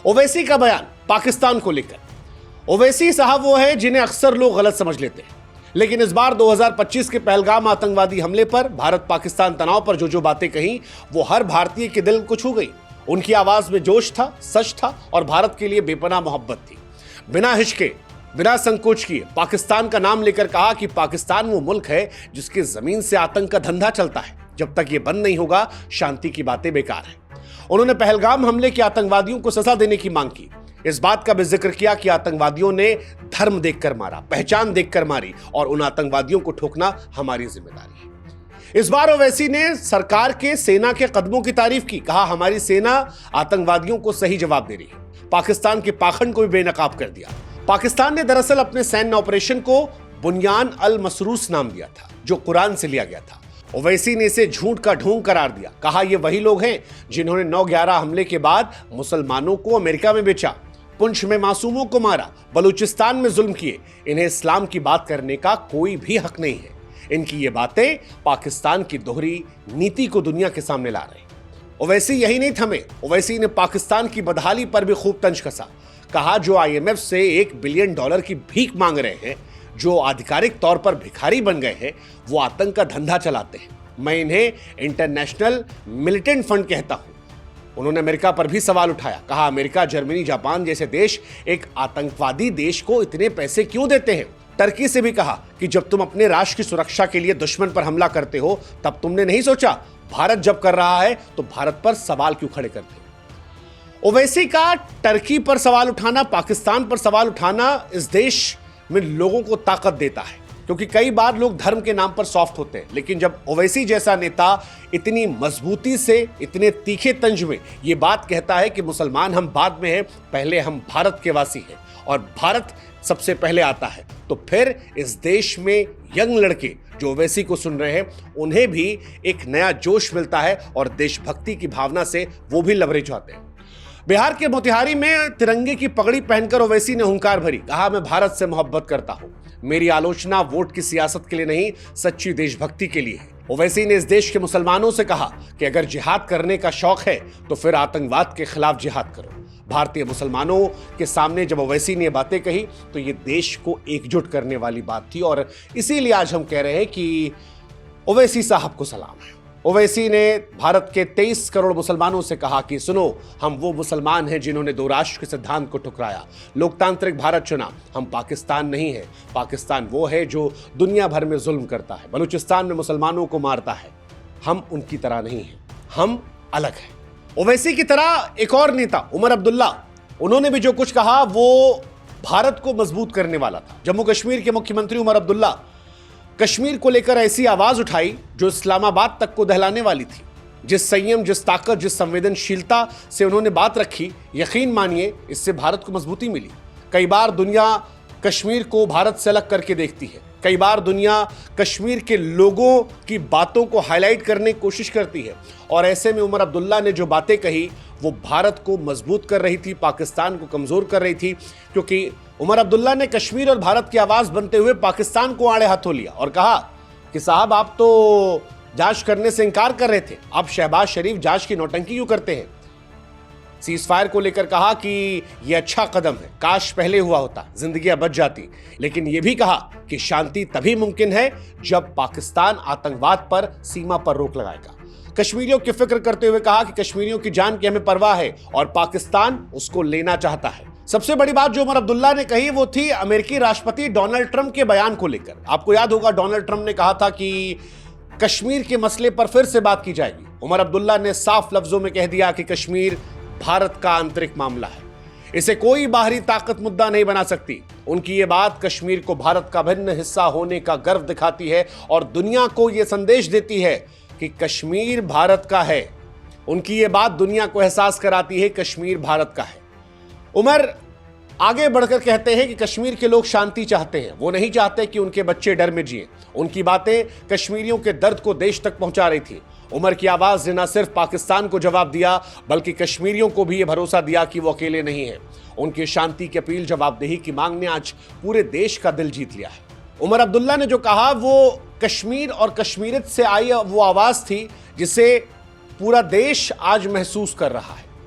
ओवैसी का बयान पाकिस्तान को लेकर। ओवैसी साहब वो है जिन्हें अक्सर लोग गलत समझ लेते हैं, लेकिन इस बार 2025 के पहलगाम आतंकवादी हमले पर भारत पाकिस्तान तनाव पर जो बातें कही वो हर भारतीय के दिल को छू गई। उनकी आवाज में जोश था, सच था और भारत के लिए बेपनाह मोहब्बत थी। बिना हिचके, बिना संकोच किए पाकिस्तान का नाम लेकर कहा कि पाकिस्तान वो मुल्क है जिसके जमीन से आतंक का धंधा चलता है। जब तक ये बंद नहीं होगा शांति की बातें बेकार है। उन्होंने पहलगाम हमले के आतंकवादियों को सजा देने की मांग की। इस बात का भी जिक्र किया कि आतंकवादियों ने धर्म देखकर मारा, पहचान देखकर मारी और उन आतंकवादियों को ठोकना हमारी जिम्मेदारी है। इस बार ओवैसी ने सरकार के सेना के कदमों की तारीफ की। कहा हमारी सेना आतंकवादियों को सही जवाब दे रही है। पाकिस्तान के पाखंड को भी बेनकाब कर दिया। पाकिस्तान ने दरअसल अपने सैन्य ऑपरेशन को बुनियान अल मसरूस नाम दिया था, जो कुरान से लिया गया था। ओवैसी ने इसे झूठ का ढोंग करार दिया। कहा ये वही लोग हैं जिन्होंने 9/11 हमले के बाद मुसलमानों को अमेरिका में बेचा, पुंछ में मासूमों को मारा, बलूचिस्तान में जुल्म किए। इन्हें इस्लाम की बात करने का कोई भी हक नहीं है। इनकी ये बातें पाकिस्तान की दोहरी नीति को दुनिया के सामने ला रहे हैं। ओवैसी यही नहीं थमे। ओवैसी ने पाकिस्तान की बदहाली पर भी खूब तंज कसा। कहा जो IMF से $1 बिलियन की भीख मांग रहे हैं, जो आधिकारिक तौर पर भिखारी बन गए हैं, वो आतंक का धंधा चलाते हैं। मैं इन्हें इंटरनेशनल मिलिटेंट फंड कहता हूं। उन्होंने अमेरिका पर भी सवाल उठाया। कहा अमेरिका, जर्मनी, जापान जैसे देश एक आतंकवादी देश को इतने पैसे क्यों देते हैं। टर्की से भी कहा कि जब तुम अपने राष्ट्र की सुरक्षा के लिए दुश्मन पर हमला करते हो तब तुमने नहीं सोचा भारत जब कर रहा है तो भारत पर सवाल क्यों खड़े करते हो। ओवैसी का टर्की पर सवाल उठाना, पाकिस्तान पर सवाल उठाना इस देश में लोगों को ताकत देता है, क्योंकि कई बार लोग धर्म के नाम पर सॉफ्ट होते हैं, लेकिन जब ओवैसी जैसा नेता इतनी मजबूती से, इतने तीखे तंज में ये बात कहता है कि मुसलमान हम बाद में हैं, पहले हम भारत के वासी हैं और भारत सबसे पहले आता है, तो फिर इस देश में यंग लड़के जो ओवैसी को सुन रहे हैं उन्हें भी एक नया जोश मिलता है और देशभक्ति की भावना से वो भी लबरेज होते हैं। बिहार के मोतिहारी में तिरंगे की पगड़ी पहनकर ओवैसी ने हुंकार भरी। कहा मैं भारत से मोहब्बत करता हूं। मेरी आलोचना वोट की सियासत के लिए नहीं, सच्ची देशभक्ति के लिए है। ओवैसी ने इस देश के मुसलमानों से कहा कि अगर जिहाद करने का शौक है तो फिर आतंकवाद के खिलाफ जिहाद करो। भारतीय मुसलमानों के सामने जब ओवैसी ने बातें कही तो ये देश को एकजुट करने वाली बात थी और इसीलिए आज हम कह रहे हैं कि ओवैसी साहब को सलाम है। ओवैसी ने भारत के 23 करोड़ मुसलमानों से कहा कि सुनो, हम वो मुसलमान हैं जिन्होंने 2 राष्ट्र के सिद्धांत को ठुकराया, लोकतांत्रिक भारत चुना। हम पाकिस्तान नहीं है। पाकिस्तान वो है जो दुनिया भर में जुल्म करता है, बलूचिस्तान में मुसलमानों को मारता है। हम उनकी तरह नहीं हैं, हम अलग हैं। ओवैसी की तरह एक और नेता उमर अब्दुल्ला, उन्होंने भी जो कुछ कहा वो भारत को मजबूत करने वाला था। जम्मू कश्मीर के मुख्यमंत्री उमर अब्दुल्ला कश्मीर को लेकर ऐसी आवाज उठाई जो इस्लामाबाद तक को दहलाने वाली थी। जिस संयम, जिस ताकत, जिस संवेदनशीलता से उन्होंने बात रखी, यकीन मानिए इससे भारत को मजबूती मिली। कई बार दुनिया कश्मीर को भारत से अलग करके देखती है। कई बार दुनिया कश्मीर के लोगों की बातों को हाईलाइट करने की कोशिश करती है और ऐसे में उमर अब्दुल्ला ने जो बातें कही वो भारत को मजबूत कर रही थी, पाकिस्तान को कमजोर कर रही थी, क्योंकि उमर अब्दुल्ला ने कश्मीर और भारत की आवाज बनते हुए पाकिस्तान को आड़े हाथों लिया और कहा कि साहब आप तो जांच करने से इनकार कर रहे थे, अब शहबाज शरीफ जांच की नौटंकी क्यों करते हैं। सीज फायर को लेकर कहा कि यह अच्छा कदम है, काश पहले हुआ होता, जिंदगियां बच जाती। लेकिन यह भी कहा कि शांति तभी मुमकिन है जब पाकिस्तान आतंकवाद पर सीमा पर रोक लगाएगा। कश्मीरियों की फिक्र करते हुए कहा कि कश्मीरियों की जान की हमें परवाह है और पाकिस्तान उसको लेना चाहता है। सबसे बड़ी बात जो उमर अब्दुल्ला ने कही वो थी अमेरिकी राष्ट्रपति डोनाल्ड ट्रंप के बयान को लेकर। आपको याद होगा डोनाल्ड ट्रंप ने कहा था कि कश्मीर के मसले पर फिर से बात की जाएगी। उमर अब्दुल्ला ने साफ लफ्जों में कह दिया कि कश्मीर भारत का आंतरिक मामला है, इसे कोई बाहरी ताकत मुद्दा नहीं बना सकती। उनकी ये बात कश्मीर को भारत का भिन्न हिस्सा होने का गर्व दिखाती है और दुनिया को यह संदेश देती है कि कश्मीर भारत का है। उनकी ये बात दुनिया को एहसास कराती है कश्मीर भारत का है। उमर आगे बढ़कर कहते हैं कि कश्मीर के लोग शांति चाहते हैं, वो नहीं चाहते कि उनके बच्चे डर में जिए। उनकी बातें कश्मीरियों के दर्द को देश तक पहुंचा रही थी। उमर की आवाज ने न सिर्फ पाकिस्तान को जवाब दिया बल्कि कश्मीरियों को भी यह भरोसा दिया कि वो अकेले नहीं है। उनकी शांति की अपील, जवाबदेही की मांग ने आज पूरे देश का दिल जीत लिया है। उमर अब्दुल्ला ने जो कहा वो कश्मीर और कश्मीरियत से आई वो आवाज थी जिसे पूरा देश आज महसूस कर रहा है।